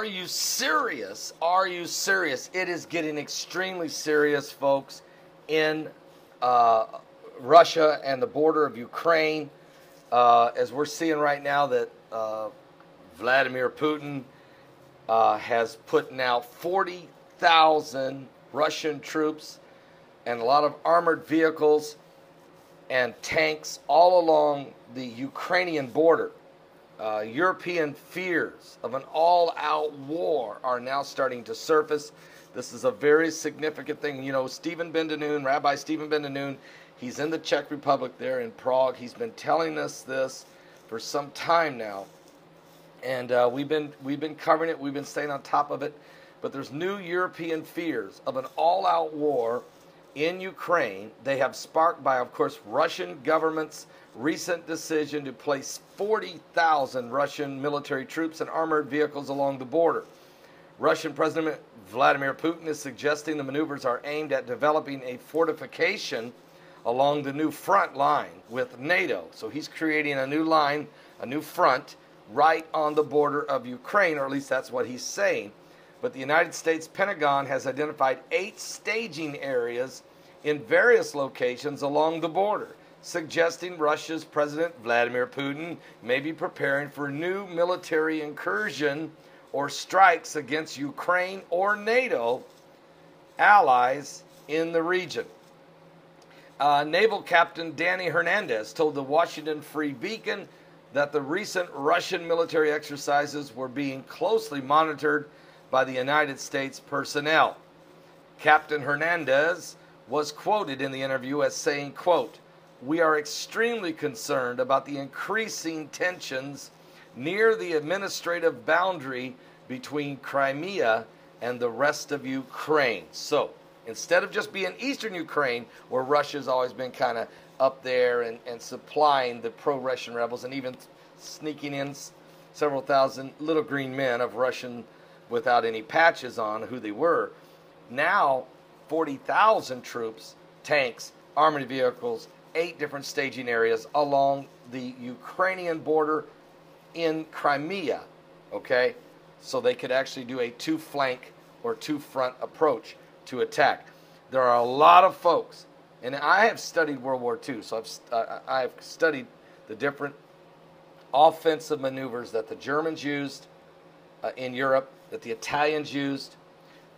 Are you serious? Are you serious? It is getting extremely serious, folks, in Russia and the border of Ukraine. As we're seeing right now that Vladimir Putin has put now 40,000 Russian troops and a lot of armored vehicles and tanks all along the Ukrainian border. European fears of an all-out war are now starting to surface. This is a very significant thing. You know, Rabbi Stephen Ben-Nun, he's in the Czech Republic there in Prague. He's been telling us this for some time now. And we've been covering it. We've been staying on top of it. But there's new European fears of an all-out war in Ukraine. They have sparked by, of course, Russian government's recent decision to place 40,000 Russian military troops and armored vehicles along the border. Russian President Vladimir Putin is suggesting the maneuvers are aimed at developing a fortification along the new front line with NATO. So he's creating a new line, a new front, right on the border of Ukraine, or at least that's what he's saying. But the United States Pentagon has identified 8 staging areas in various locations along the border, suggesting Russia's President Vladimir Putin may be preparing for new military incursion or strikes against Ukraine or NATO allies in the region. Naval Captain Danny Hernandez told the Washington Free Beacon that the recent Russian military exercises were being closely monitored by the United States personnel. Captain Hernandez was quoted in the interview as saying, quote, "We are extremely concerned about the increasing tensions near the administrative boundary between Crimea and the rest of Ukraine." So, instead of just being eastern Ukraine, where Russia's always been kind of up there and supplying the pro-Russian rebels and even sneaking in several thousand little green men of Russian without any patches on who they were, now 40,000 troops, tanks, armored vehicles, 8 different staging areas along the Ukrainian border in Crimea, okay? So they could actually do a 2-flank or 2-front approach to attack. There are a lot of folks, and I have studied World War II, so I've studied the different offensive maneuvers that the Germans used in Europe, that the Italians used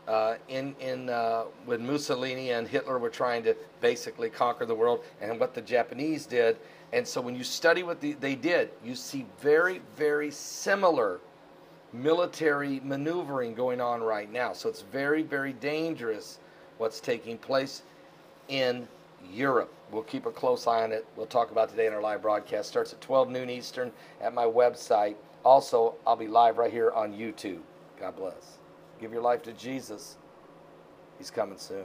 when Mussolini and Hitler were trying to basically conquer the world, and what the Japanese did. And so when you study what they did, you see very, very similar military maneuvering going on right now. So it's very, very dangerous what's taking place in Europe. We'll keep a close eye on it. We'll talk about today in our live broadcast. Starts at 12 noon Eastern at my website. Also, I'll be live right here on YouTube. God bless. Give your life to Jesus. He's coming soon.